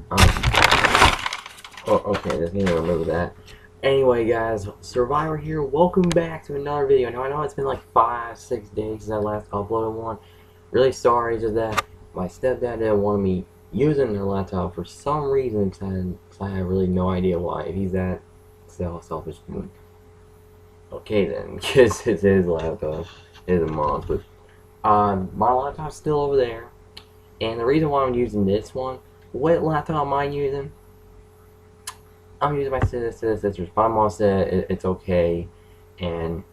Oh, okay, just need to remove that. Anyway, guys, Survivor here. Welcome back to another video. Now, I know it's been like 5-6 days since I last uploaded one. Really sorry, just that my stepdad didn't want me using their laptop for some reason, because I have really no idea why. If he's that selfish. Okay, then, because it's his laptop. It's a mom's, but my laptop's still over there. And the reason why I'm using this one, what laptop am I using? I'm using my sister's. My mom said it's okay, and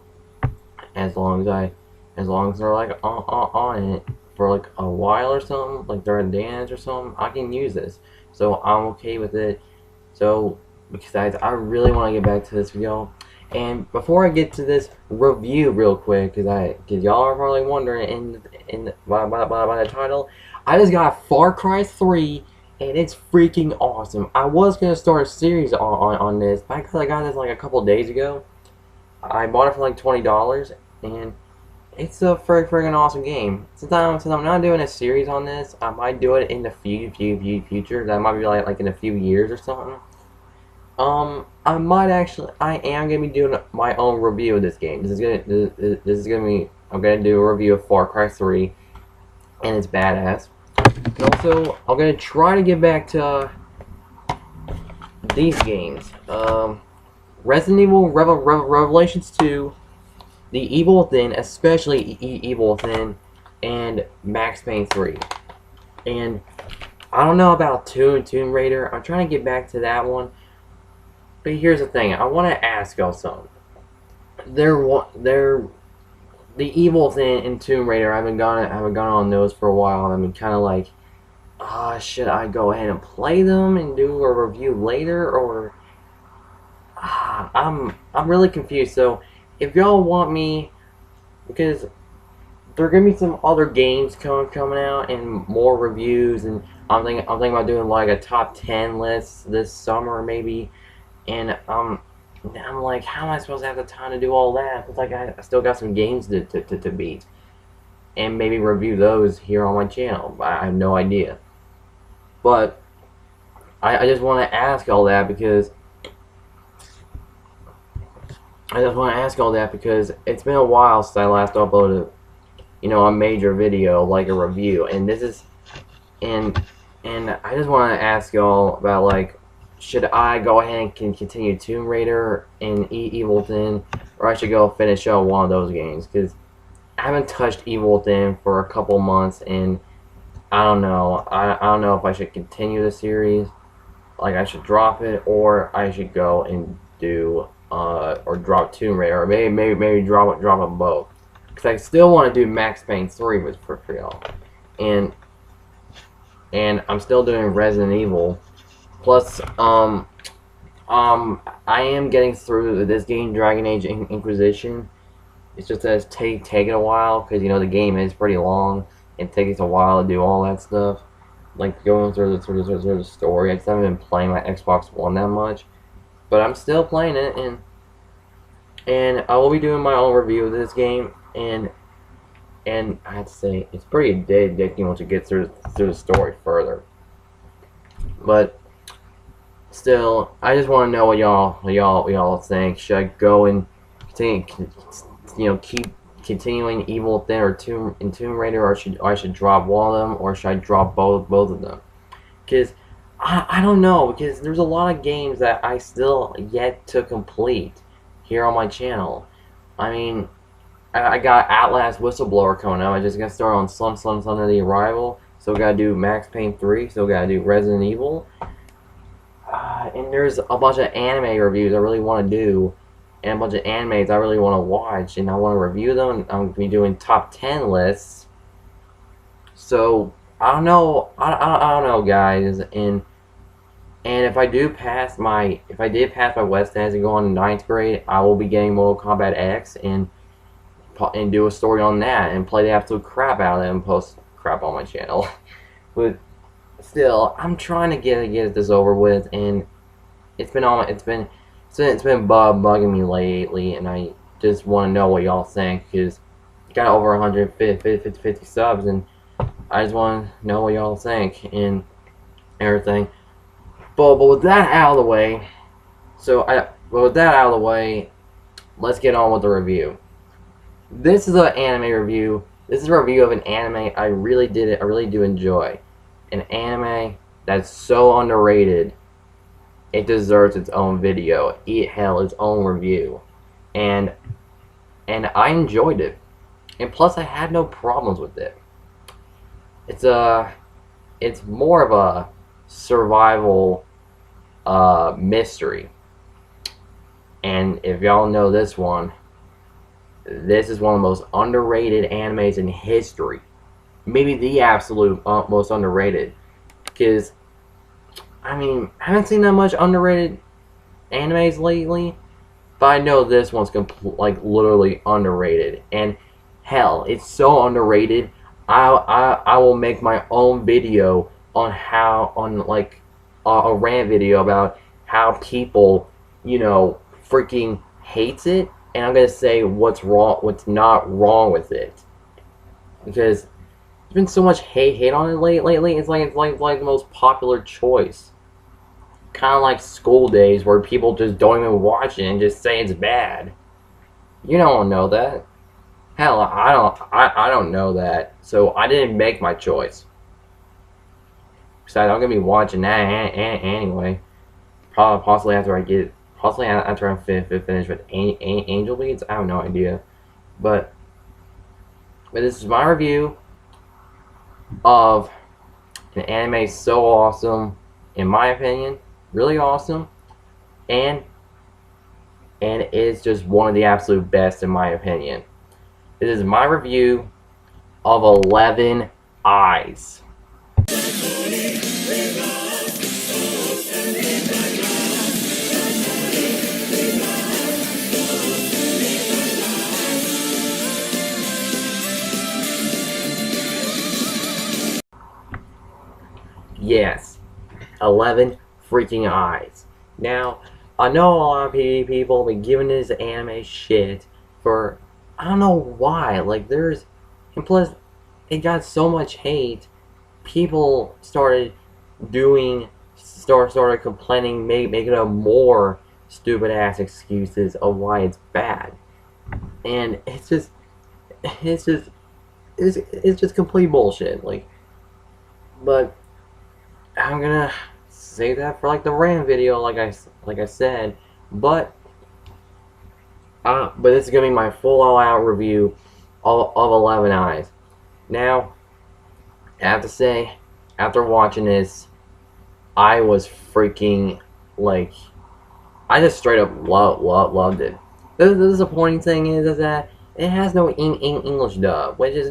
as long as they're like on it for like a while or something, like they're a dance or something, I can use this. So I'm okay with it. So besides, I really want to get back to this video. And before I get to this review real quick, because y'all are probably wondering by the title, I just got Far Cry 3, and it's freaking awesome. I was gonna start a series on this, but because I got this like a couple days ago, I bought it for like $20, and it's a freaking awesome game. Since I'm not doing a series on this, I might do it in the future. That might be like in a few years or something. I am gonna be doing my own review of this game. This is gonna be, I'm gonna do a review of Far Cry 3, and it's badass. And also, I'm gonna try to get back to these games. Resident Evil Revelations 2, The Evil Within, especially Evil Within, and Max Payne 3. And I don't know about Tomb Raider. I'm trying to get back to that one. But here's the thing, I want to ask y'all something. The Evil Within and Tomb Raider, I haven't gone on those for a while, and I've been kind of like, should I go ahead and play them and do a review later, or I'm really confused. So if y'all want me, because there are gonna be some other games coming out and more reviews, and I'm thinking about doing like a top 10 list this summer maybe. And I'm like, how am I supposed to have the time to do all that? It's like I still got some games to beat, and maybe review those here on my channel. I have no idea. But I just want to ask all that because it's been a while since I last uploaded, a major video like a review, and this is, and I just want to ask y'all about, like, should I go ahead and continue Tomb Raider and Evil Within, or I should go finish up one of those games? Because I haven't touched Evil Within for a couple months, and I don't know. I don't know if I should continue the series, like I should drop it, or I should go and do or drop Tomb Raider, or maybe drop them both. Because I still want to do Max Payne 3 for y'all, and I'm still doing Resident Evil. Plus, I am getting through this game, Dragon Age Inquisition. It's just that it's taking a while, because, the game is pretty long. It takes a while to do all that stuff. Like, going through the story. I just haven't been playing my Xbox One that much. But I'm still playing it, and I will be doing my own review of this game, and I have to say, it's pretty addicting once you get through the story further. But still, I just want to know what y'all think. Should I go and continue, keep continuing Evil Within or Tomb Raider, or I should drop one of them, or should I drop both of them? Because I don't know, because there's a lot of games that I still yet to complete here on my channel. I mean, I got Outlast Whistleblower coming out. I just got started on Slum the Arrival. Still gotta do Max Payne 3. Still gotta do Resident Evil. And there's a bunch of anime reviews I really want to do, and a bunch of animes I really want to watch, and I want to review them. And I'm going to be doing top 10 lists. So I don't know. I don't know, guys. And if I did pass my West Ends and go on 9th grade, I will be getting Mortal Kombat X and do a story on that and play the absolute crap out of it and post crap on my channel. But still, I'm trying to get this over with, and it's been bugging me lately, and I just want to know what y'all think, because got over 150 subs, and I just want to know what y'all think and everything. But with that out of the way, let's get on with the review. This is an anime review. This is a review of an anime I really do enjoy. An anime that's so underrated, it deserves its own video. Its own review. And I enjoyed it. And plus I had no problems with it. It's more of a survival mystery. And if y'all know this one, this is one of the most underrated animes in history. Maybe the absolute most underrated. Because, I mean, I haven't seen that much underrated animes lately. But I know this one's literally underrated. And hell, it's so underrated. I will make my own video on a rant video about how people, freaking hates it, and I'm gonna say what's not wrong with it, because there's been so much hate on it lately. It's like the most popular choice, kind of like School Days, where people just don't even watch it and just say it's bad. You don't know that. Hell, I don't know that, so I didn't make my choice. Besides, I'm gonna be watching that anyway. Possibly after I finish with Angel Beats. I have no idea, but this is my review of an anime so awesome, in my opinion, really awesome, and it's just one of the absolute best in my opinion. This is my review of 11 Eyes. Yes, 11 freaking eyes. Now, I know a lot of people have been giving this anime shit for, I don't know why, and plus, it got so much hate, people started complaining, making up more stupid ass excuses of why it's bad. And it's just complete bullshit, but I'm gonna say that for the rant video, like I said, but this is gonna be my full all-out review of 11 Eyes. Now, I have to say, after watching this, I was freaking I just straight up loved it. The disappointing thing is that it has no English dub, which is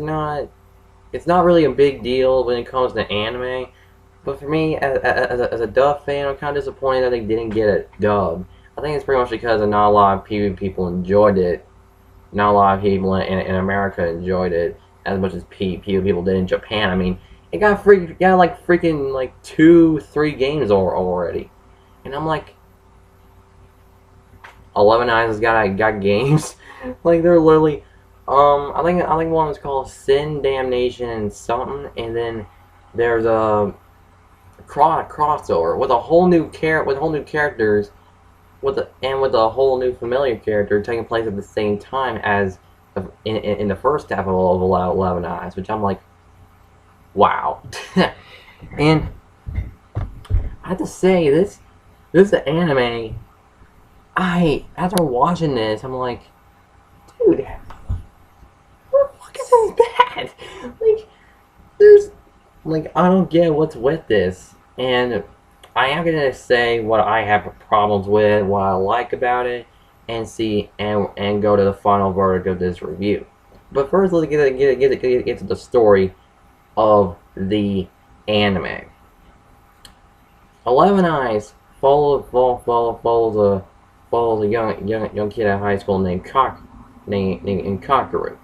it's not really a big deal when it comes to anime. But for me, as a dub fan, I'm kind of disappointed that they didn't get a dub. I think it's pretty much because not a lot of people enjoyed it. Not a lot of people in America enjoyed it as much as people did in Japan. I mean, it got freaking 2-3 games already, and I'm like, 11 Eyes has got games. They're literally, I think one was called Sin, Damnation, and something, and then there's a crossover with a whole new characters, with a whole new familiar character taking place at the same time as in the first half of 11 Eyes, which I'm like, wow. And I have to say, this anime, after watching this, I'm like, dude, what the fuck is this bad? I don't get what's with this. And I am gonna say what I have problems with, what I like about it, and go to the final verdict of this review. But first, let's get to the story of the anime. 11 Eyes follows a young kid at high school named Mcclaugherty,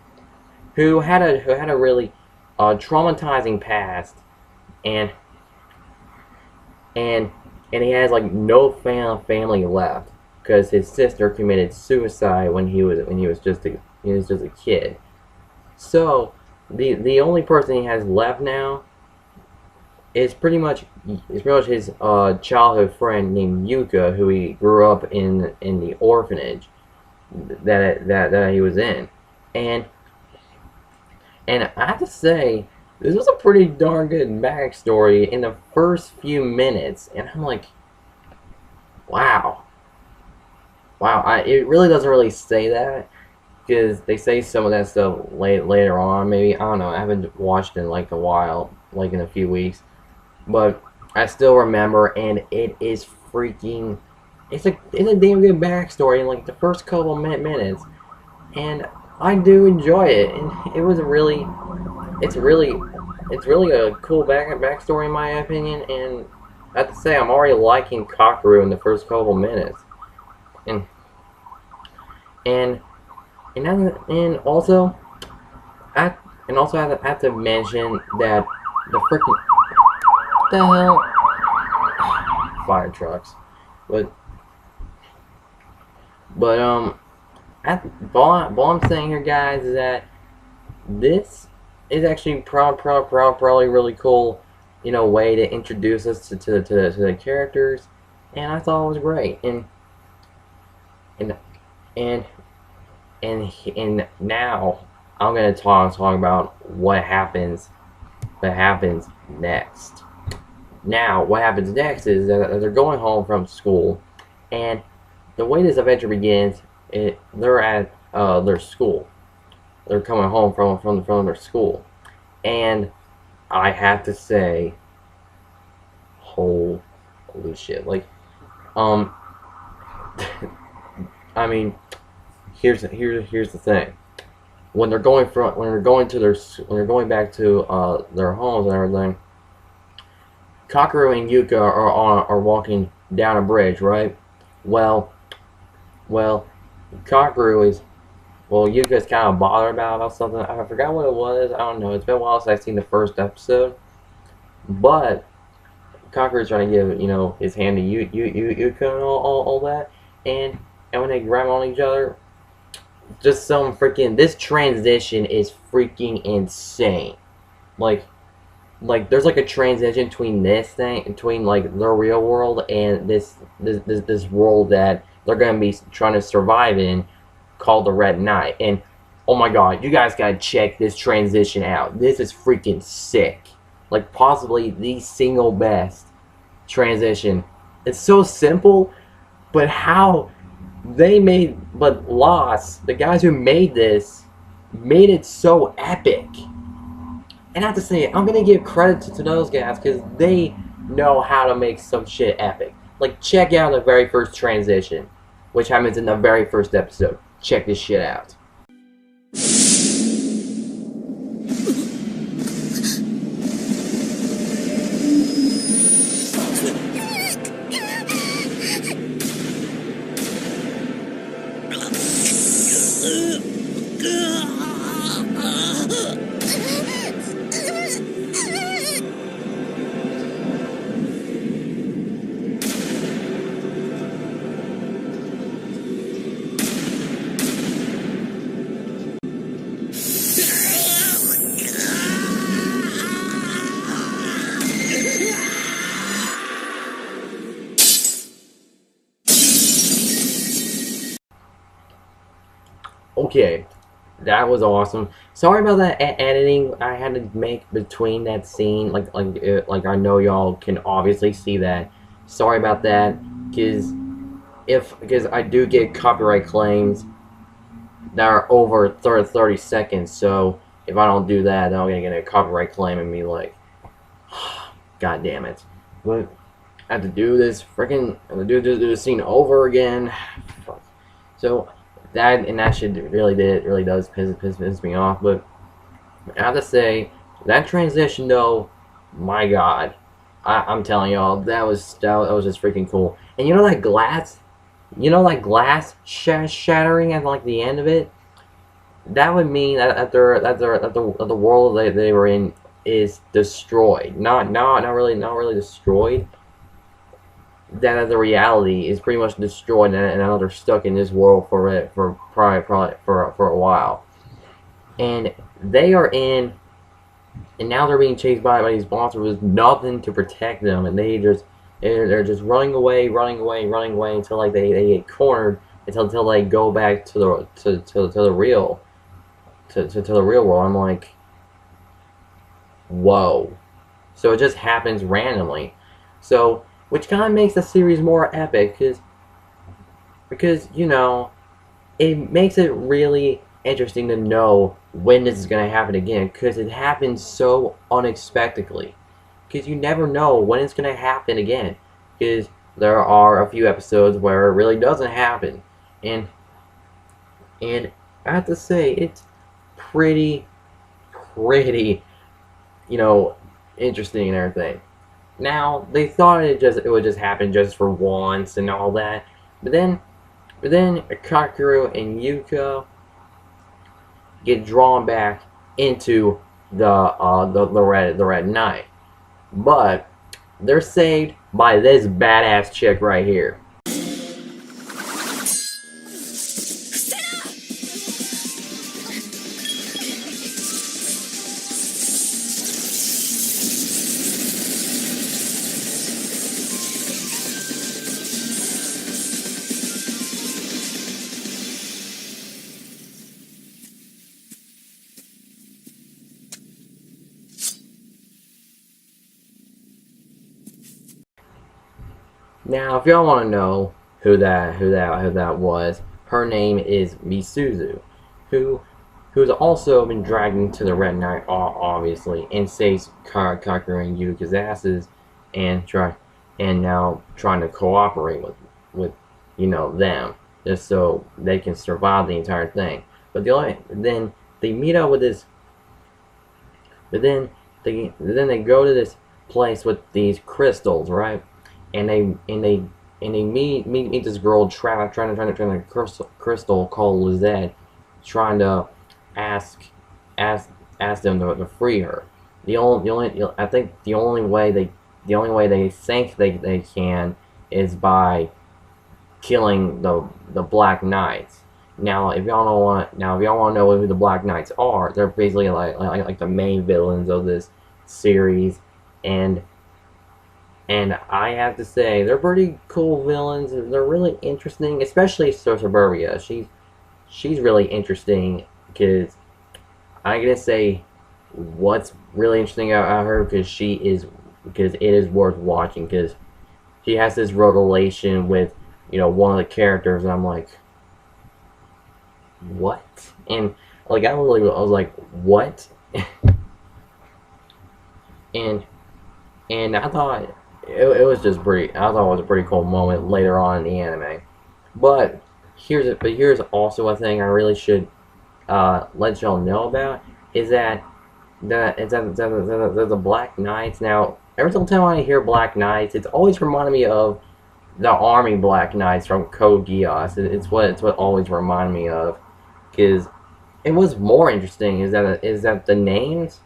who had a really traumatizing past, and he has no family left because his sister committed suicide when he was just a kid. So the only person he has left now it's pretty much his childhood friend named Yuka, who he grew up in the orphanage that he was in, and I have to say, this was a pretty darn good backstory in the first few minutes, and I'm like, wow, it really doesn't really say that, because they say some of that stuff later on. Maybe, I don't know. I haven't watched it in like a while, like in a few weeks, but I still remember, and it is freaking. It's a damn good backstory in like the first couple minutes, and I do enjoy it. And it was really, it's really a cool backstory in my opinion. And I have to say, I'm already liking Kakaru in the first couple minutes, and and and also I have to mention that the freaking the hell fire trucks, but all I'm saying here, guys, is that this is actually probably really cool, way to introduce us to the characters, and I thought it was great, and and and now I'm gonna talk about what happens next. Now, what happens next is that they're going home from school, and the way this adventure begins, they're at their school. They're coming home from their school, and I have to say, holy shit! Like, I mean, here's the thing. When they're going back to their homes and everything, Kakaru and Yuka are walking down a bridge, right? Well, Yuka's kind of bothered about something. I forgot what it was. I don't know. It's been a while since I've seen the first episode. But Kakaru's trying to give, his hand to Yuka and all that. And when they grab on each other, just some freaking, this transition is freaking insane. Like there's like a transition between like their real world and this world that they're gonna be trying to survive in, called the Red Knight. And oh my god, you guys gotta check this transition out. This is freaking sick. Like possibly the single best transition. It's so simple, but how the guys who made this, made it so epic. And I have to say, I'm gonna give credit to those guys, because they know how to make some shit epic. Like, check out the very first transition, which happens in the very first episode. Check this shit out. Okay, that was awesome. Sorry about that editing I had to make between that scene. Like I know y'all can obviously see that. Sorry about that, because I do get copyright claims that are over 30 seconds. So if I don't do that, then I'm gonna get a copyright claim and be like, God damn it. But I have to do this do this scene over again. Fuck. So that shit really does piss me off. But I have to say, that transition though, my god, I'm telling y'all, that was just freaking cool. And you know that glass shattering at like the end of it, that would mean that the world they were in is destroyed. Not really destroyed. That the reality is pretty much destroyed, and now they're stuck in this world probably for a while. And they are in and now they're being chased by these monsters with nothing to protect them, and they're just running away, running away until like they get cornered until they go back to the real to the real world. I'm like, whoa. So it just happens randomly. So, which kind of makes the series more epic, because you know, it makes it really interesting to know when this is going to happen again, because it happens so unexpectedly. Because you never know when it's going to happen again. Because there are a few episodes where it really doesn't happen, and I have to say it's pretty, you know, interesting and everything. Now they thought it would just happen just for once and all that, but then Kakeru and Yuka get drawn back into the Red Knight, but they're saved by this badass chick right here. Now, if y'all want to know who that was, her name is Misuzu, who's also been dragged into the Red Knight, obviously, and saves Kakeru and Yuka's asses, and now trying to cooperate with you know them, just so they can survive the entire thing. But then they meet up with this. But then they go to this place with these crystals, right? And they meet this girl trying to crystal called Lizette, trying to ask them to free her. I think the only way they think they can is by killing the Black Knights. Now, if y'all want to know who the Black Knights are, they're basically like the main villains of this series, and I have to say, they're pretty cool villains. They're really interesting, especially Suburbia. She's really interesting, because I'm gonna say what's really interesting about her, because it is worth watching, because she has this relation with, you know, one of the characters, and I'm like, what? And like I was like, what? and I thought. It was just pretty. I thought it was a pretty cool moment later on in the anime. But here's also a thing I really should let y'all know about, is that the Black Knights. Now, every single time I hear Black Knights, it's always reminded me of the Army Black Knights from Code Geass. It's what always reminded me of. Because it was more interesting is that the names.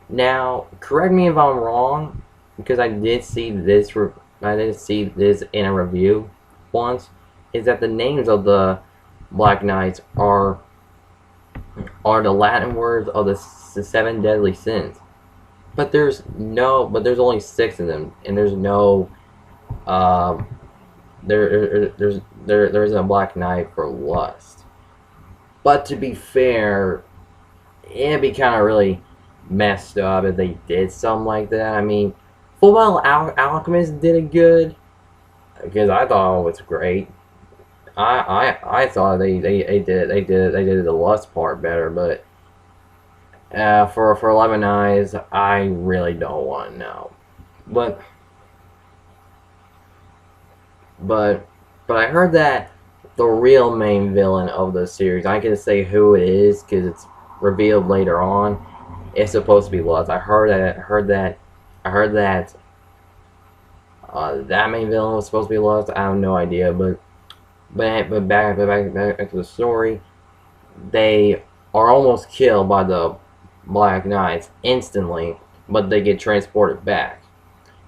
Now, correct me if I'm wrong, because I did see this in a review once, is that the names of the Black Knights are the Latin words of the seven deadly sins. But there's only 6 of them, and there's no there isn't a Black Knight for lust. But to be fair, it'd be kind of really messed up if they did something like that. I mean, Fullmetal Alchemist did it good, because I thought it was great. I thought they did the lust part better, but for 11 Eyes, I really don't want to know. But I heard that the real main villain of the series, I can say who it is because it's revealed later on, it's supposed to be Lust. I heard that that main villain was supposed to be Lust. I have no idea, but back to the story, they are almost killed by the Black Knights instantly, but they get transported back.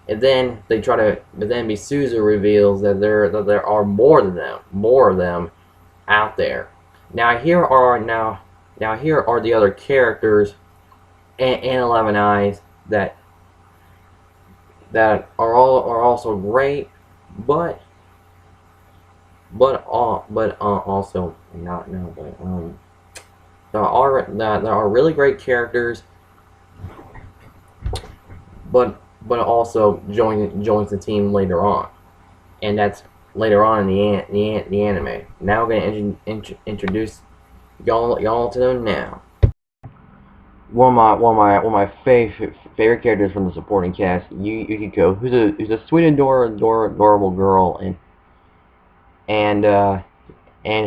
And then Misuzu reveals that there are more of them out there. Now here are the other characters and 11 Eyes that are also great, but also not no but there are really great characters, but also joins the team later on, and that's later on in the anime. Now we're gonna introduce y'all to them now. One of my favorite characters from the supporting cast, Yukiko, who's a sweet, adorable girl, and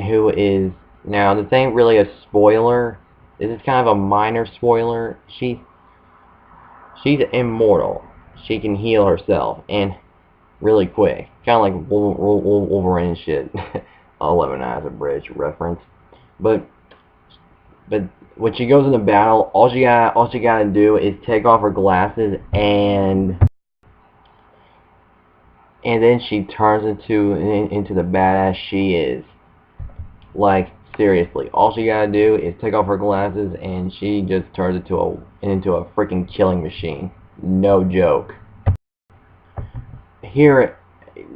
who is, now this ain't really a spoiler. This is kind of a minor spoiler. She's immortal. She can heal herself, and really quick, kind of like Wolverine shit. 11 Eyes, a bridge reference, but when she goes into battle, all she gotta do is take off her glasses, and then she turns into the badass she is. Like, seriously, all she gotta do is take off her glasses, and she just turns into a freaking killing machine. No joke. Here,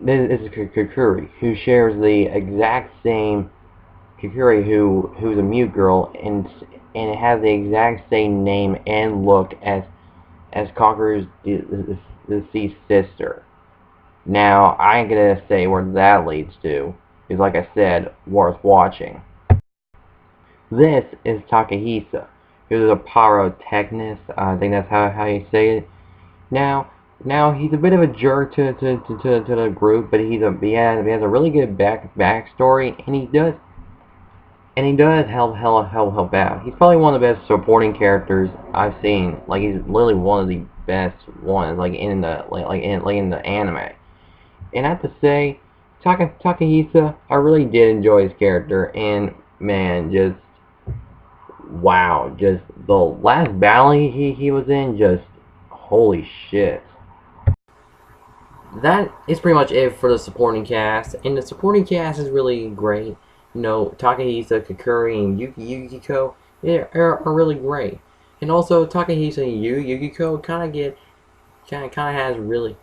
this is Kukuri, who shares the exact same Kukuri, who's a mute girl, and has the exact same name and look as Conqueror's deceased sister. Now, I ain't gonna say where that leads to, because like I said, worth watching. This is Takahisa, who's a pyrotechnist. I think that's how you say it. Now he's a bit of a jerk to the group, but he has a really good backstory, and he does help out. He's probably one of the best supporting characters I've seen. Like, he's literally one of the best ones, like in the anime. And I have to say, Takahisa, I really did enjoy his character, and man, just wow, just the last battle he was in, just holy shit. That is pretty much it for the supporting cast, and the supporting cast is really great. You know, Takahisa, Kukuri, and Yukiko are really great. And also, Takahisa and Yukiko kind of has really,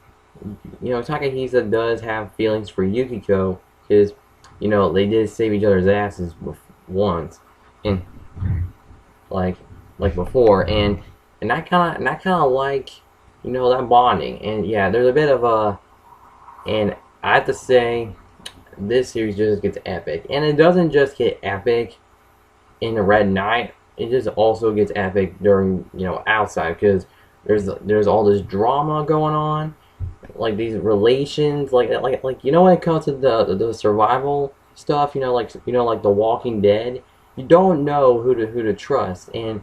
you know, Takahisa does have feelings for Yukiko, because, you know, they did save each other's asses once, and like before, and I kind of like, you know, that bonding. And yeah, there's a bit of a, and I have to say, this series just gets epic, and it doesn't just get epic in the Red Knight. It just also gets epic during, you know, outside, because there's all this drama going on, like these relations, like you know, when it comes to the survival stuff, you know, like The Walking Dead, you don't know who to trust, and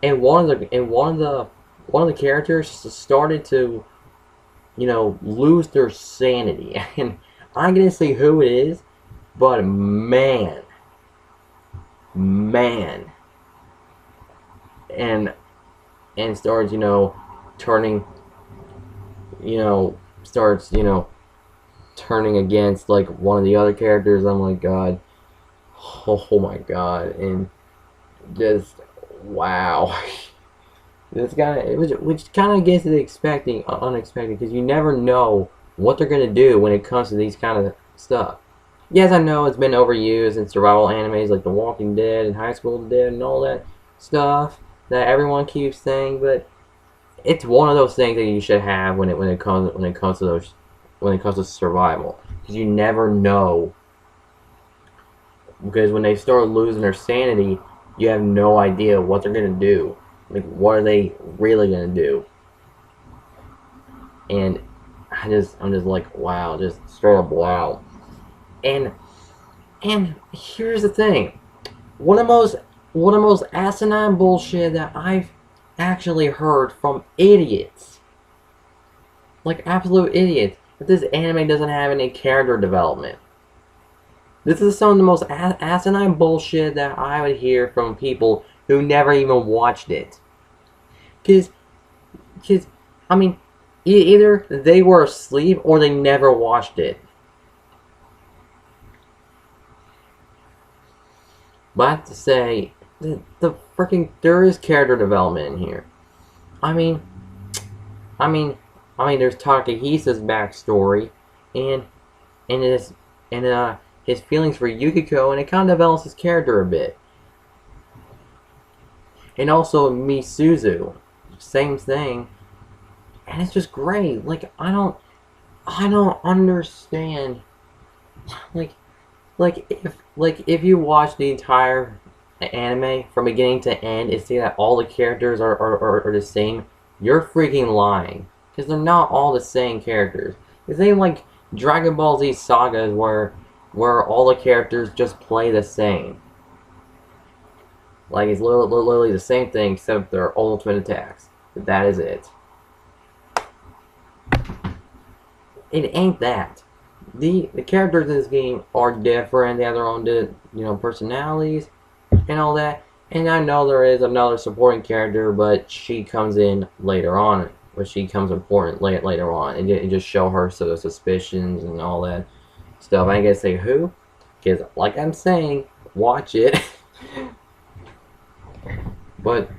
one of the characters started to, you know, lose their sanity. And I'm gonna say who it is, but man, and starts, you know, turning, turning against like one of the other characters. I'm like, God, oh my God, and just wow. This guy, which kind of gets it unexpected, because you never know what they're gonna do when it comes to these kind of stuff. Yes, I know it's been overused in survival animes like The Walking Dead and High School Dead and all that stuff that everyone keeps saying, but it's one of those things that you should have when it comes to survival, because you never know. Because when they start losing their sanity, you have no idea what they're gonna do. Like, what are they really gonna do? And I'm just like, wow, just straight up wow. And here's the thing, one of the most asinine bullshit that I've actually heard from idiots, like absolute idiots, that this anime doesn't have any character development. This is some of the most asinine bullshit that I would hear from people who never even watched it. Cause I mean, either they were asleep or they never watched it. But I have to say, the freaking there is character development in here. I mean, I mean, there's Takahisa's backstory, and and his his feelings for Yukiko, and it kind of develops his character a bit. And also Misuzu, same thing, and it's just great. Like I don't understand. Like, if you watch the entire anime from beginning to end and see that all the characters are the same, you're freaking lying. Because they're not all the same characters. It's ain't like Dragon Ball Z sagas where all the characters just play the same. Like, it's literally the same thing except their ultimate attacks. But that is it. It ain't that. The characters in this game are different. They have their own, personalities and all that. And I know there is another supporting character, but she comes in later on. But she becomes important later on. And it just show her sort of suspicions and all that stuff. I ain't gonna say who, because like I'm saying, watch it. But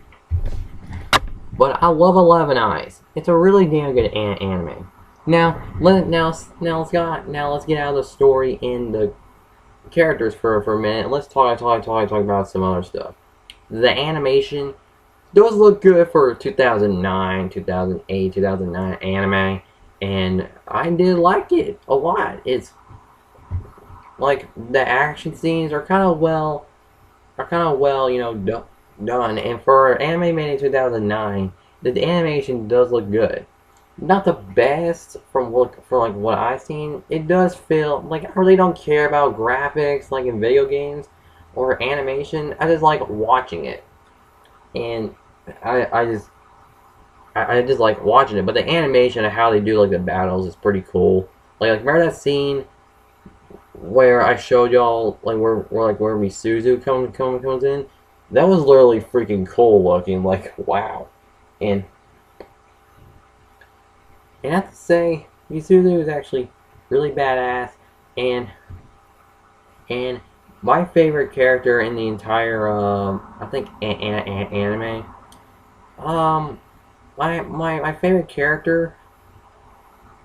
I love 11 Eyes. It's a really damn good anime. Now let's get out of the story and the characters for a minute. Let's talk about some other stuff. The animation does look good for 2009, 2008, 2009 anime, and I did like it a lot. It's like the action scenes are kind of well, done. And for anime made in 2009, the animation does look good. Not the best from what I've seen. It does feel like I really don't care about graphics like in video games or animation. I just like watching it, and I just like watching it. But the animation of how they do like the battles is pretty cool. Like remember that scene where I showed y'all where Misuzu comes in? That was literally freaking cool looking. Like wow, and I have to say, Misuzu is actually really badass, and my favorite character in the entire, I think, anime, my favorite character,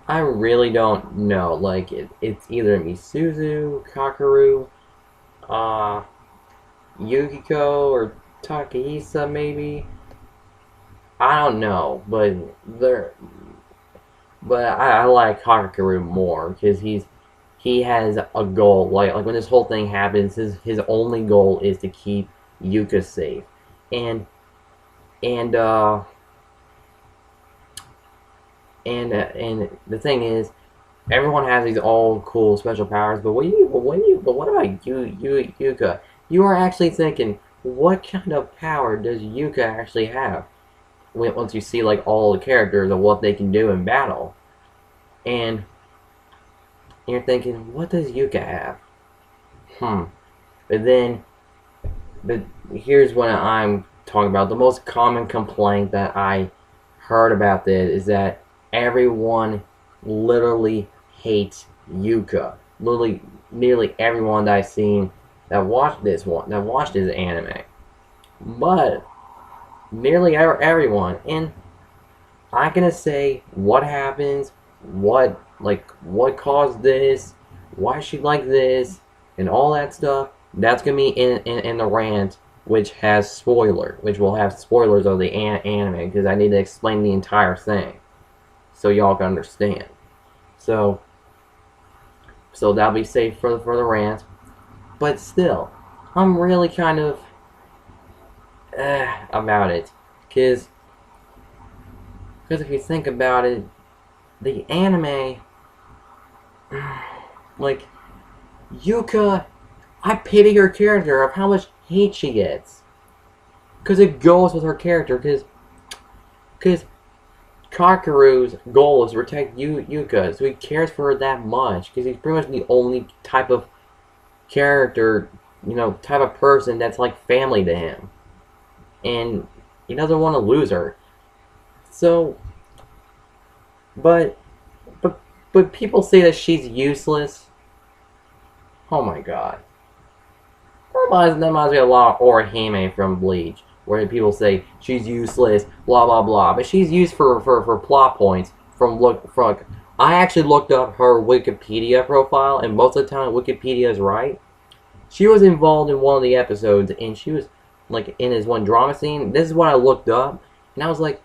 I really don't know. Like, it's either Misuzu, Kakeru, Yukiko, or Takahisa, maybe. I don't know, but I like Kakeru more because he has a goal. Like when this whole thing happens, his only goal is to keep Yuka safe. And the thing is, everyone has these all cool special powers. But what about Yuka? You are actually thinking, what kind of power does Yuka actually have? Once you see like all the characters and what they can do in battle, and you're thinking, what does Yuka have? But here's what I'm talking about. The most common complaint that I heard about this is that everyone literally hates Yuka. Literally, nearly everyone that I've seen that watched this anime, but nearly everyone, and I'm gonna say what happens, what caused this, why she like this, and all that stuff. That's gonna be in the rant, which will have spoilers of the anime, because I need to explain the entire thing so y'all can understand. So that'll be safe for the rant, but still, I'm really kind of about it, because if you think about it, the anime, like Yuka, I pity her character of how much hate she gets, because it goes with her character, because Kakeru's goal is to protect Yuka, so he cares for her that much, because he's pretty much the only type of character, type of person that's like family to him. And he doesn't want to lose her. So, but people say that she's useless. Oh my god. That reminds me a lot of Orihime from Bleach, where people say she's useless, blah blah blah, but she's used for plot points. I actually looked up her Wikipedia profile, and most of the time Wikipedia is right. She was involved in one of the episodes, and she was like in his one drama scene. This is what I looked up, and I was like,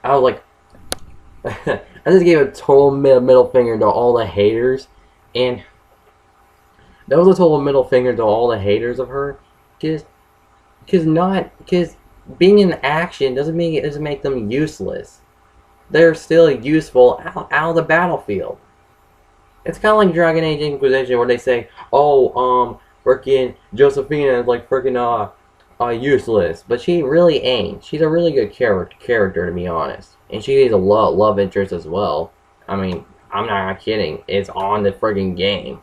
I just gave a total middle finger to all the haters, and that was a total middle finger to all the haters of her, because being in action doesn't make them useless. They're still useful out of the battlefield. It's kind of like Dragon Age Inquisition, where they say, "Oh, freaking Josephina is like freaking useless," but she really ain't. She's a really good character, to be honest, and she needs a love interest as well. I mean, I'm not kidding. It's on the friggin' game.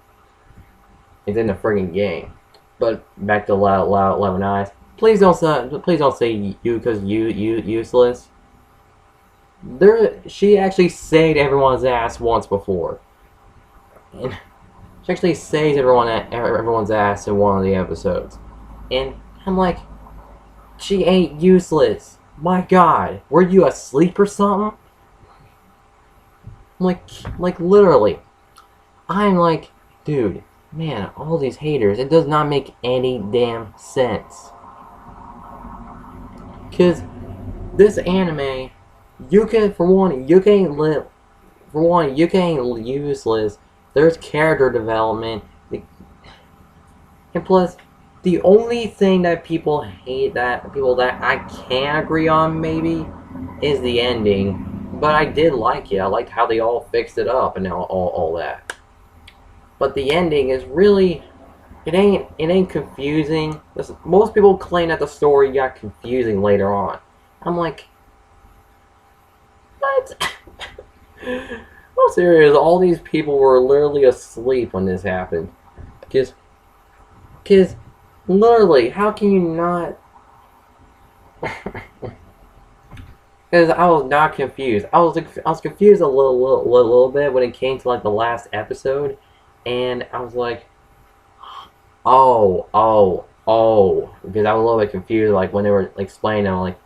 It's in the friggin' game. But back to 11 Eyes. Please don't say you because you useless. She actually saved everyone's ass once before. And she actually saves everyone's ass in one of the episodes. And I'm like, she ain't useless. My God, were you asleep or something? Like literally. I'm like, dude, man, all these haters, it does not make any damn sense. Cause this anime, you can't useless. There's character development, and plus, the only thing that people that I can agree on maybe is the ending. But I did like it. I liked how they all fixed it up and all that. But the ending is really, it ain't confusing. Most people claim that the story got confusing later on. I'm like, what? I'm serious. All these people were literally asleep when this happened. Cause literally, how can you not? Because I was not confused. I was confused a little bit when it came to like the last episode, and I was like, oh, because I was a little bit confused. Like when they were like, explaining, I'm like,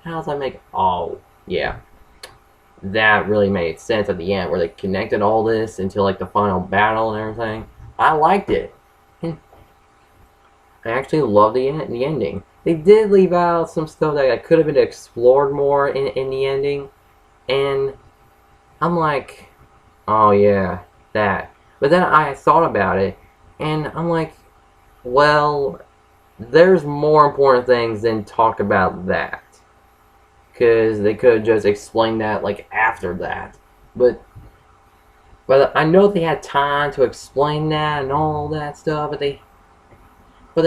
how does that make? Oh, yeah, that really made sense at the end where they connected all this into like the final battle and everything. I liked it. And I actually loved the ending. They did leave out some stuff that could have been explored more in the ending, and I'm like, oh yeah, that. But then I thought about it, and I'm like, well, there's more important things than talk about that, because they could have just explained that like after that. But I know they had time to explain that and all that stuff, but they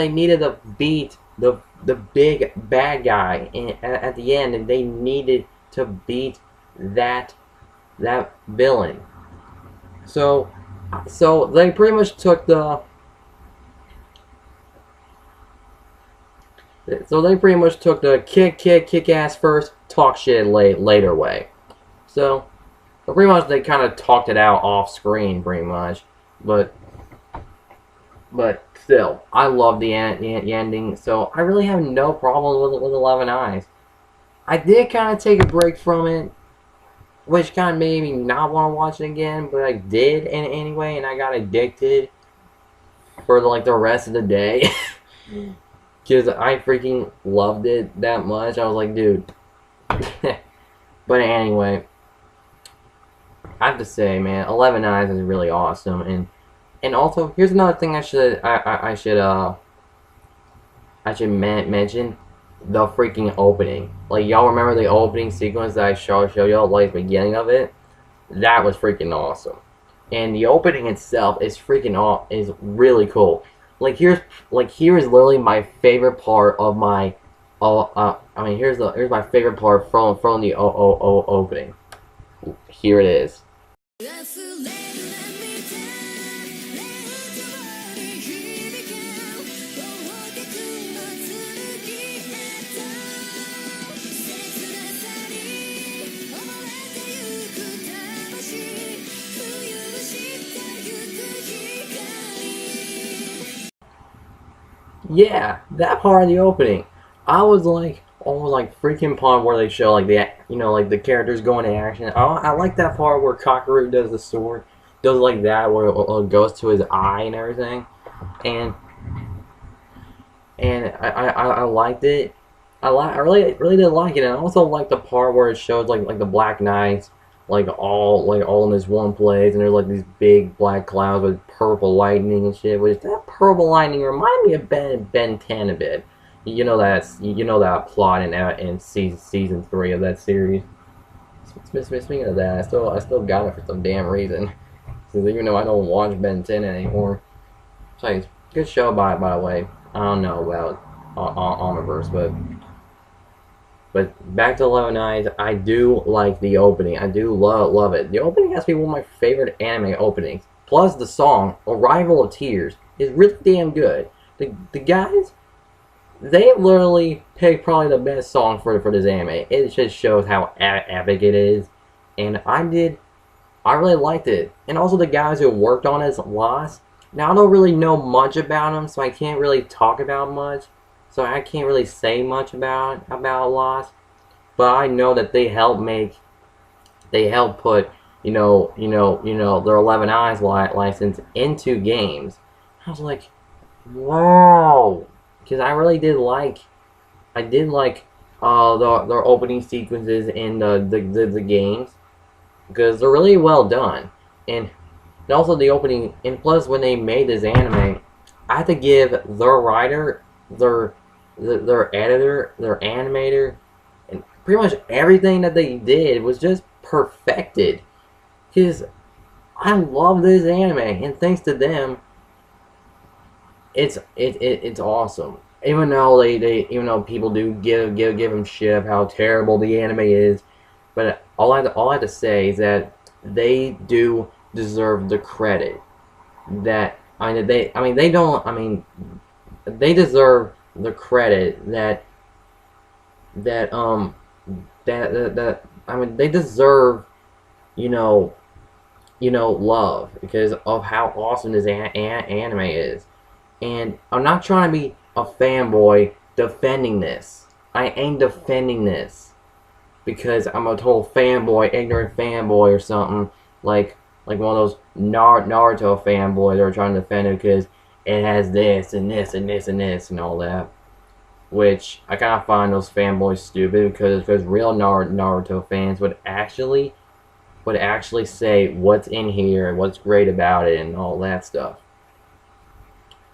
needed to beat the big bad guy at the end, and they needed to beat that villain. So they pretty much took the kick ass first, talk shit later way. So pretty much they kind of talked it out off screen, pretty much, but still, I love the ending, so I really have no problem with 11 Eyes. I did kind of take a break from it, which kind of made me not want to watch it again, but I did anyway, and I got addicted for like the rest of the day. Because I freaking loved it that much. I was like, dude. But anyway, I have to say, man, 11 Eyes is really awesome, and also, here's another thing I should mention: the freaking opening. Like, y'all remember the opening sequence that I showed y'all, like the beginning of it? That was freaking awesome, and the opening itself is is really cool. Like here is literally my favorite part of my. Here's my favorite part from the opening. Here it is. Yeah, that part of the opening. I was like, almost like freaking part where they show like the like the characters going to action. I like that part where Kakaroo does the sword, does like that where it goes to his eye and everything, and I liked it. I really did like it, and I also like the part where it shows like the Black Knights all in this one place, and there's like these big black clouds with purple lightning and shit. Which that purple lightning reminded me of Ben 10 a bit. You know that plot in season 3 of that series. Speaking of that, I still got it for some damn reason. Because even though I don't watch Ben 10 anymore, it's like good show by the way. I don't know about Omniverse, but back to 11 Eyes, I do like the opening. I do love it. The opening has to be one of my favorite anime openings. Plus the song, Arrival of Tears, is really damn good. The guys, they literally picked probably the best song for this anime. It just shows how epic it is. And I really liked it. And also the guys who worked on it, Lost. Now I don't really know much about them, so I can't really talk about much. So I can't really say much about Lost, but I know that they helped put their 11 Eyes license into games. I was like, wow, because I did like their opening sequences in the games because they're really well done, and also the opening, and plus when they made this anime, I had to give their writer, their editor, their animator, and pretty much everything that they did was just perfected. Because I love this anime, and thanks to them, it's awesome. Even though even though people do give them shit of how terrible the anime is, but all I have to say is that they do deserve the credit that they deserve the credit that they deserve love because of how awesome this anime is. And I'm not trying to be a fanboy defending this. I ain't defending this because I'm a total fanboy, ignorant fanboy or something like one of those Naruto fanboys that are trying to defend it because it has this and this and this and this and all that. Which I kind of find those fanboys stupid because real Naruto fans would actually say what's in here and what's great about it and all that stuff.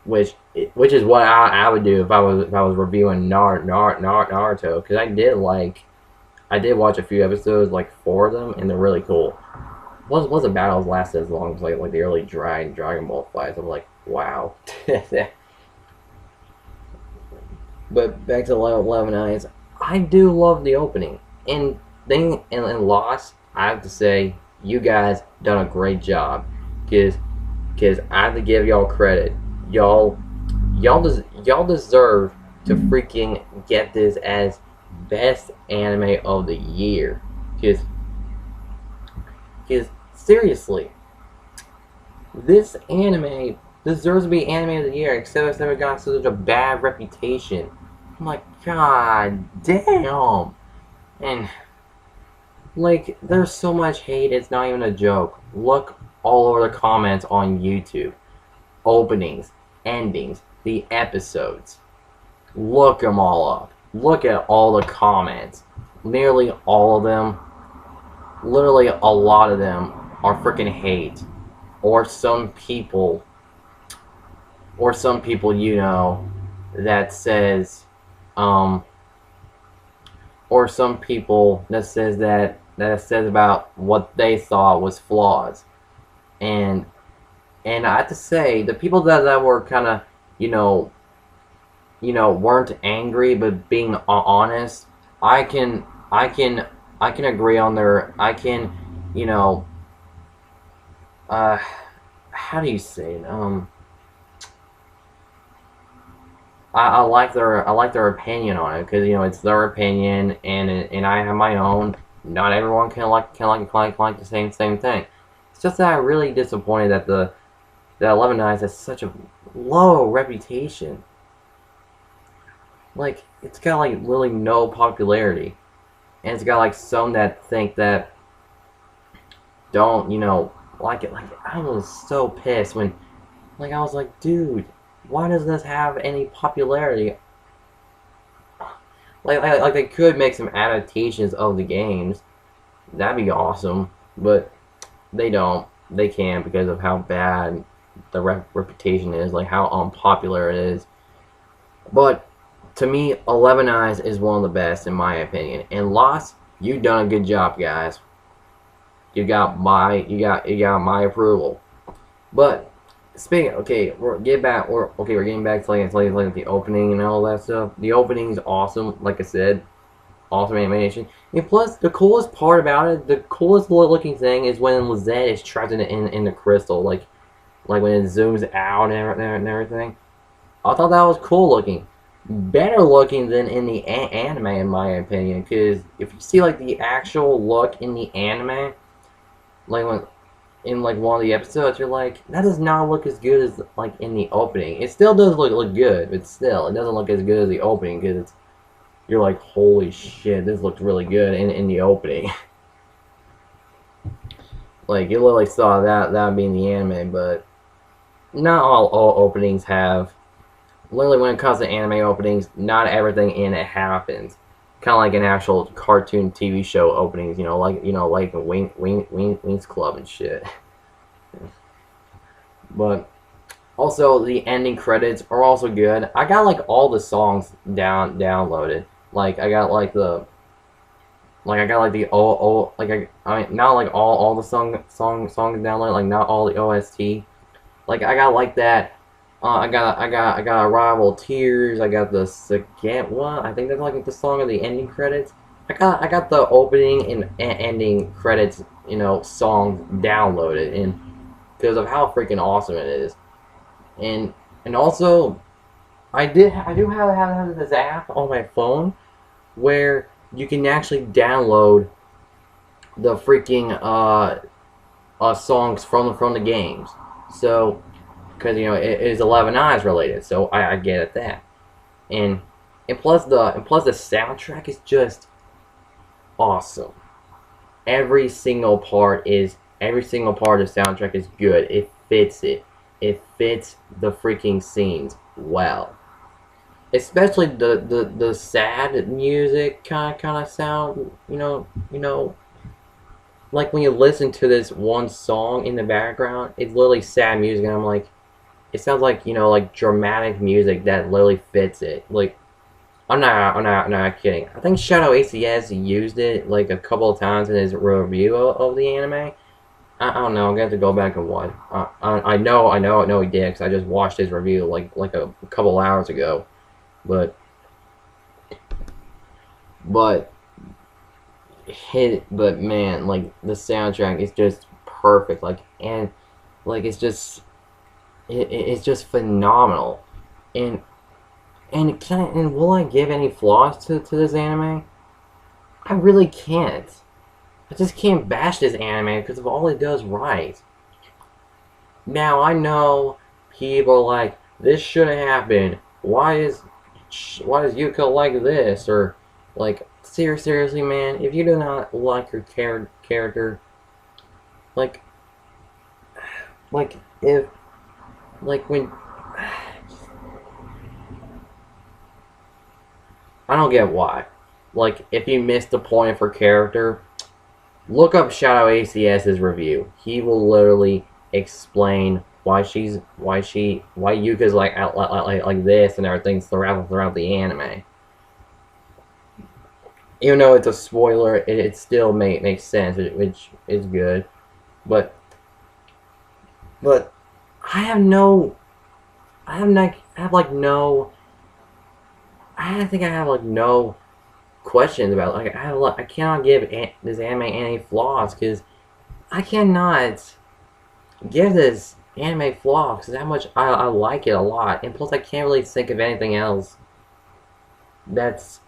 Which is what I would do if I was reviewing Naruto, because I did watch a few episodes, like 4 of them, and they're really cool. Wasn't battles last as long as like the early Dragon Ball fights. I'm like, wow. But back to 11 Eyes, I do love the opening. And Lost, I have to say, you guys done a great job. Because I have to give y'all credit. Y'all deserve to freaking get this as best anime of the year. Because seriously, this anime deserves to be anime of the year, except it's never gotten such a bad reputation. I'm like, god damn. And like, there's so much hate, it's not even a joke. Look all over the comments on YouTube. Openings, endings, the episodes. Look them all up. Look at all the comments. Nearly all of them, literally a lot of them, are freaking hate. Or some people, that says, or some people that says about what they thought was flaws. And I have to say, the people that were kind of, weren't angry but being honest, I can agree on their, how do you say it? I like their opinion on it because it's their opinion and I have my own. Not everyone can like the same thing. It's just that I'm really disappointed that 11 Eyes has such a low reputation. like, it's got like really no popularity, and it's got like some that think that don't, like it. Like, I was so pissed when, like, I was like, dude, why does this have any popularity? Like they could make some adaptations of the games. That'd be awesome, but they don't. They can't because of how bad the reputation is, like how unpopular it is. But to me, 11 Eyes is one of the best in my opinion. And Lost, you've done a good job, guys. You got my approval. But speaking, okay, we're getting back to like the opening and all that stuff. The opening is awesome, like I said, awesome animation. And plus, the coolest part about it, the coolest looking thing is when Lizette is trapped in the crystal, like when it zooms out and everything. I thought that was cool looking. Better looking than in the anime, in my opinion, because if you see like the actual look in the anime, like when in like one of the episodes, you're like, that does not look as good as like in the opening. It still does look good, but still, it doesn't look as good as the opening because you're like, holy shit, this looks really good in the opening. Like, you literally saw that being the anime, but not all openings have. Literally, when it comes to anime openings, not everything in it happens. Kind of like an actual cartoon TV show openings, like a Winx Club and shit. But also, the ending credits are also good. I got like all the songs downloaded. Like I got like the I mean not like all the songs downloaded, like not all the OST. Like I got like that. I got Arrival Tears. I got the second one. I think that's like the song of the ending credits. I got the opening and ending credits, songs downloaded, and because of how freaking awesome it is, and also I do have this app on my phone where you can actually download the freaking songs from the games. So because it is 11 Eyes related, so I get at that, and plus the soundtrack is just awesome. Every single part of the soundtrack is good. It fits the freaking scenes well, especially the sad music kind of sound. Like when you listen to this one song in the background, it's literally sad music, and I'm like, it sounds like like dramatic music that literally fits it. Like I'm not kidding. I think Shadow ACS used it like a couple of times in his review of the anime. I don't know. I'm gonna have to go back and watch. I know he did because I just watched his review like a couple hours ago. But man, like the soundtrack is just perfect. Like and like it's just. It's just phenomenal, and will I give any flaws to this anime? I really can't. I just can't bash this anime because of all it does right. Now I know people are like, this shouldn't happen. Why is Yuko like this? Or like, seriously, man, if you do not like your character, like if. Like when I don't get why. Like if you missed the point for character, look up Shadow ACS's review. He will literally explain why Yuka's like this and everything throughout the anime. Even though it's a spoiler, it still makes sense, which is good. But I think I have like no questions about it. Like I cannot give this anime any flaws because I cannot give this anime flaws because how much I like it a lot, and plus I can't really think of anything else that's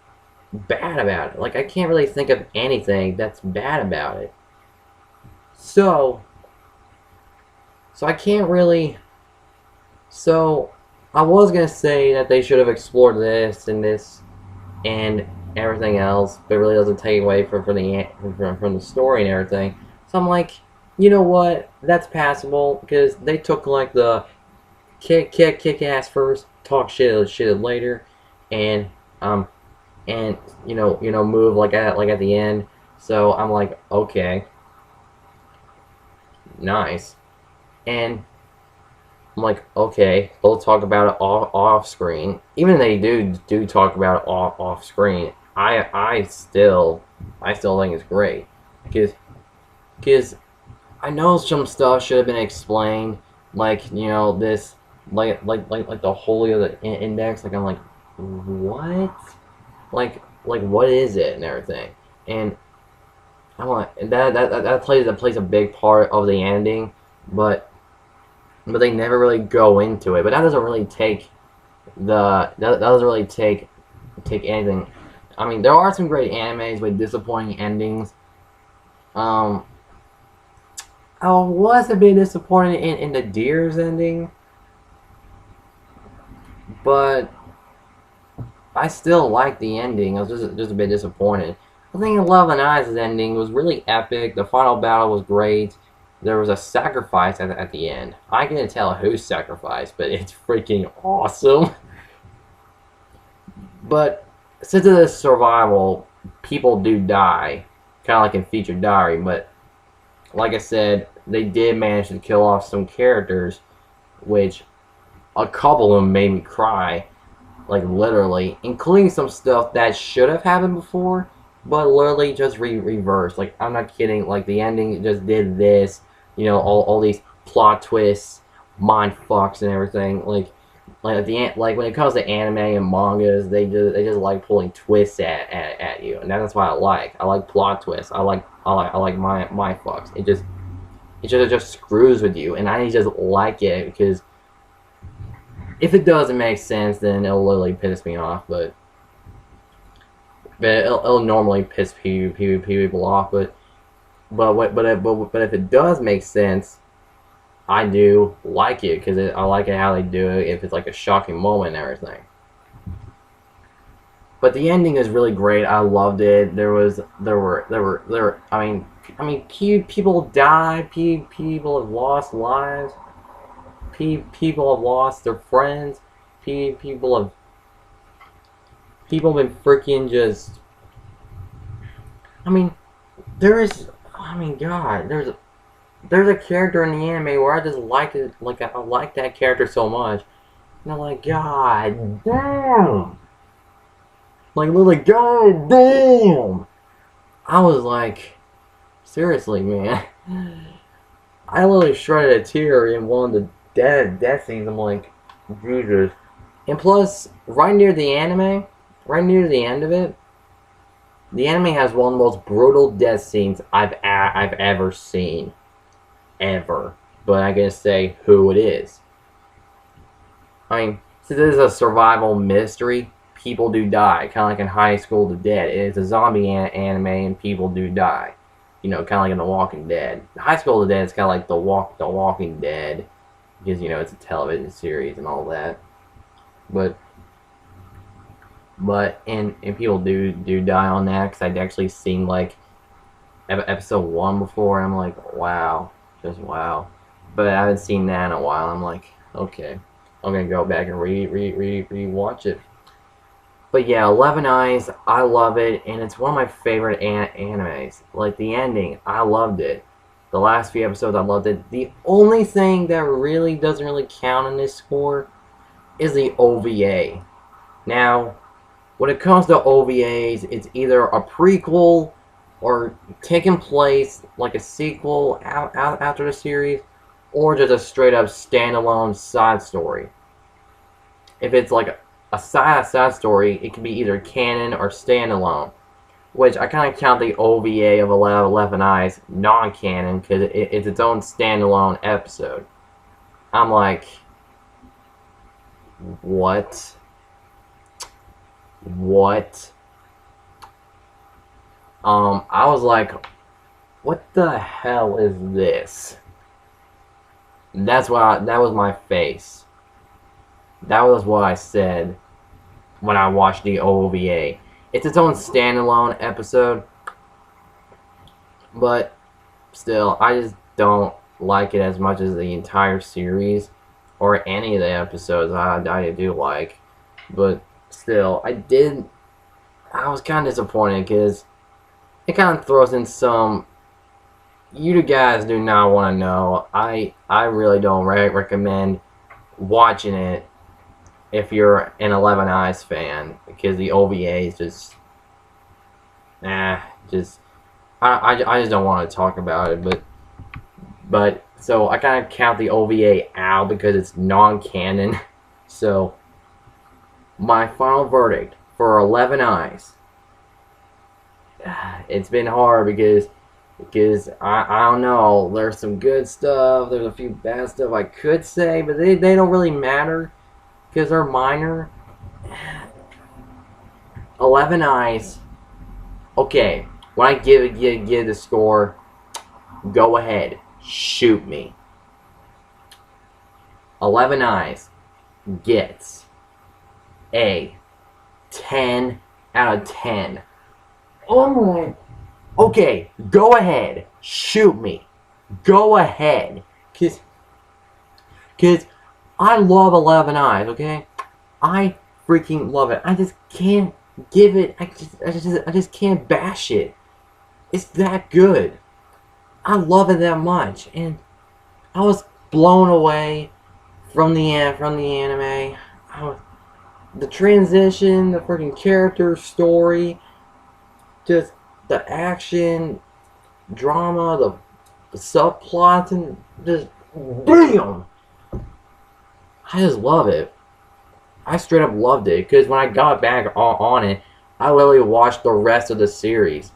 bad about it. Like I can't really think of anything that's bad about it. So I can't really. So I was gonna say that they should have explored this and everything else, but it really doesn't take away from the story and everything. So I'm like, you know what? That's passable because they took like the kick ass first, talk shit later, and um and move like at the end. So I'm like, okay, nice, and I'm like, okay, they'll talk about it off screen. Even they do talk about it off screen. I still think it's great because I know some stuff should have been explained, like this, like the holy of the index. Like I'm like, what? Like what is it and everything? And I want that plays a big part of the ending, but they never really go into it. But that doesn't really that doesn't really take anything. I mean, there are some great animes with disappointing endings. Um, I was a bit disappointed in the Deer's ending, but I still like the ending. I was just a bit disappointed. I think Love and Eyes' ending was really epic. The final battle was great. There was a sacrifice at the end. I can't tell who sacrificed, but it's freaking awesome. But since it is survival, people do die, kind of like in Feature Diary. But like I said, they did manage to kill off some characters, which a couple of them made me cry, like literally, including some stuff that should have happened before, but literally just reversed. Like I'm not kidding. Like the ending just did this, all these plot twists, mind fucks, and everything. Like at the end, like when it comes to anime and mangas, they just like pulling twists at you, and that's why I like plot twists. I like my fucks. It just screws with you, and I just like it because if it doesn't make sense, then it'll literally piss me off. But it'll normally piss people off. But if it does make sense, I do like it because I like it how they do it. If it's like a shocking moment and everything. But the ending is really great. I loved it. There were. People die. People have lost lives. People have lost their friends. People have been freaking just. God, there's a character in the anime where I just like it. Like I like that character so much. And I'm like, God damn. Like literally, God damn. I was like, seriously, man. I literally shredded a tear in one of the death scenes. I'm like, Jesus. And plus, right near the anime, right near the end of it, the anime has one of the most brutal death scenes I've ever seen, ever. But I gotta say who it is. I mean, since this is a survival mystery, people do die, kind of like in High School of the Dead. It's a zombie anime, and people do die. Kind of like in The Walking Dead. High School of the Dead is kind of like The Walking Dead, because it's a television series and all that. But and people do die on that, because I'd actually seen like episode 1 before, and I'm like, wow, just wow. But I haven't seen that in a while. I'm like, okay, I'm gonna go back and re-watch it. But yeah, 11 Eyes, I love it, and it's one of my favorite animes. Like the ending, I loved it. The last few episodes, I loved it. The only thing that really doesn't really count in this score is the OVA. Now, when it comes to OVAs, it's either a prequel or taking place like a sequel out after the series, or just a straight up standalone side story. If it's like a side story, it can be either canon or standalone, which I kind of count the OVA of 11 Eyes non-canon because it's its own standalone episode. I'm like, what? I was like, what the hell is this? That was my face. That was what I said when I watched the OVA. It's its own standalone episode, but still, I just don't like it as much as the entire series or any of the episodes I do like. But still, I was kind of disappointed because it kind of throws in some you guys do not want to know. I really don't recommend watching it if you're an 11 Eyes fan, because the OVA is just just I just don't want to talk about it. But so I kind of count the OVA out because it's non-canon. So my final verdict for 11 Eyes. It's been hard because I don't know. There's some good stuff. There's a few bad stuff I could say, but they don't really matter because they're minor. 11 Eyes. Okay, when I give the score, go ahead, shoot me. 11 Eyes gets a 10 out of 10. Oh my. Okay, go ahead, shoot me. Go ahead. Cause I love 11 Eyes, okay? I freaking love it. I just can't give it, I just can't bash it. It's that good. I love it that much. And I was blown away from the anime. The transition, the freaking character story, just the action, drama, the subplots, and just BAM! I just love it. I straight up loved it, because when I got back on it, I literally watched the rest of the series.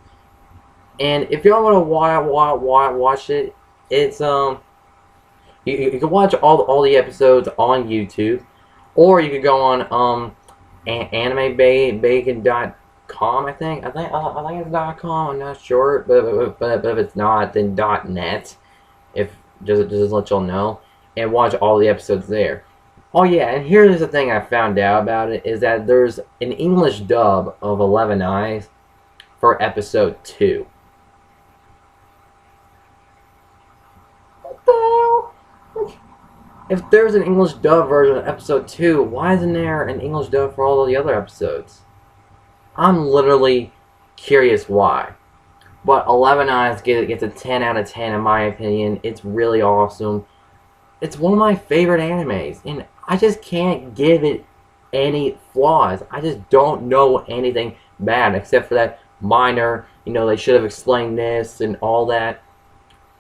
And if y'all want to watch it, it's you can watch all the episodes on YouTube, or you could go on animebacon.com. I think it's .com. I'm not sure, but if it's not, then .net. If just let y'all know, and watch all the episodes there. Oh yeah, and here's the thing I found out about it, is that there's an English dub of 11 Eyes for episode 2. What the hell? If there's an English dub version of episode 2, why isn't there an English dub for all of the other episodes? I'm literally curious why. But 11 Eyes gets a 10 out of 10 in my opinion. It's really awesome. It's one of my favorite animes, and I just can't give it any flaws. I just don't know anything bad except for that minor, they should have explained this and all that.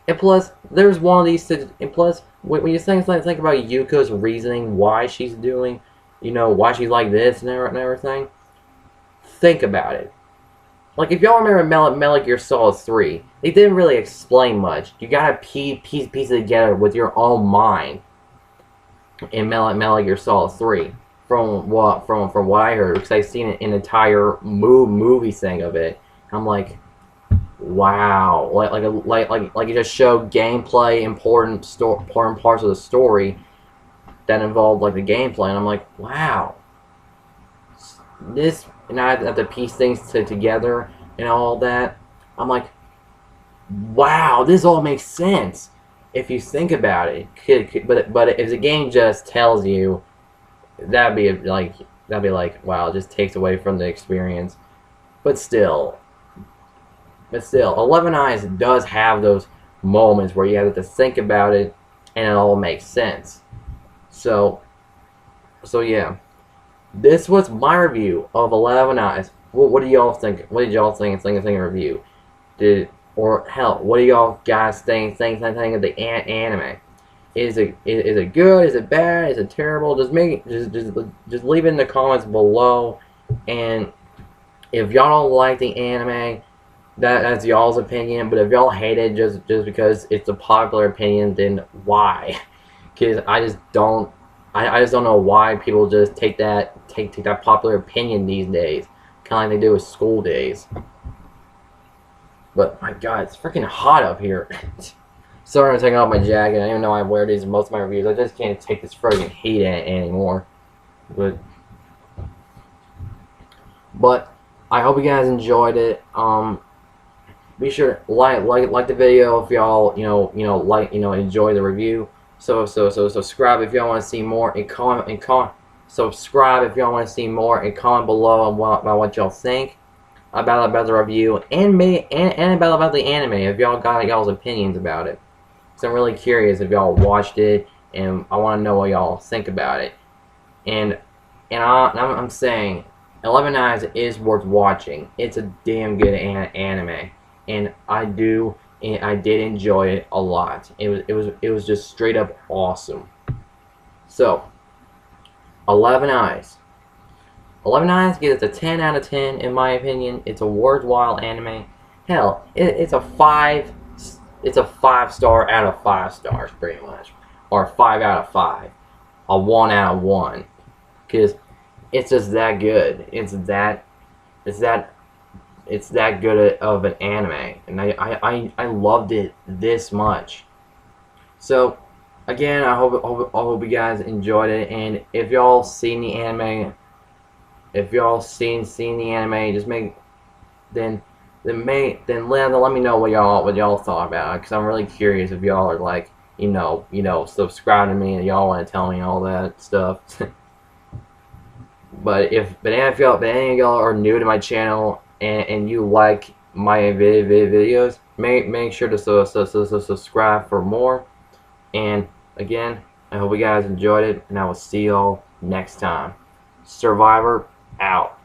And plus, there's one of these, and plus, when you think about Yuko's reasoning, why she's doing, why she's like this and everything, think about it. Like, if y'all remember Metal Gear Solid 3, they didn't really explain much. You gotta piece it together with your own mind in Metal Gear Solid 3. From what I heard, because I've seen an entire movie thing of it. I'm like, wow, like you just show gameplay, important parts of the story that involve like the gameplay, and I'm like, wow, this, and I have to piece things together and all that. I'm like, wow, this all makes sense if you think about it. But if the game just tells you, that'd be like, wow, it just takes away from the experience. But still, 11 Eyes does have those moments where you have to think about it and it all makes sense. So yeah, this was my review of 11 Eyes. What do y'all think? What did y'all think of the review? Or hell, what do y'all guys think of the anime? Is it good? Is it bad? Is it terrible? Just leave it in the comments below. And if y'all don't like the anime, that's y'all's opinion. But if y'all hate it just because it's a popular opinion, then why? Because I just don't know why people just take that popular opinion these days, kind of like they do with school days. But my God, it's freaking hot up here. Sorry, I'm taking off my jacket. I don't even know I wear these in most of my reviews. I just can't take this friggin' heat anymore. But I hope you guys enjoyed it. Be sure to like the video if y'all enjoy the review. So subscribe if y'all want to see more, and comment subscribe if y'all want to see more, and comment below about what y'all think about the review, and about the anime if y'all got y'all's opinions about it. So I'm really curious if y'all watched it, and I want to know what y'all think about it. And I'm saying 11 Eyes is worth watching. It's a damn good anime, and I did enjoy it a lot. It was just straight up awesome. So 11 Eyes. 11 Eyes gets a 10 out of 10 in my opinion. It's a worthwhile anime. Hell, it's a 5. It's a 5-star out of 5 stars, pretty much, or 5 out of 5, a 1 out of 1, because it's just that good. It's that good of an anime, and I loved it this much. So again, I hope you guys enjoyed it, and if y'all seen the anime, seen the anime, just let me know what y'all thought about it, because I'm really curious if y'all are like subscribe to me and y'all want to tell me all that stuff. But if any of y'all are new to my channel, and you like my videos, make sure to subscribe for more. And again, I hope you guys enjoyed it, and I will see y'all next time. Survivor out.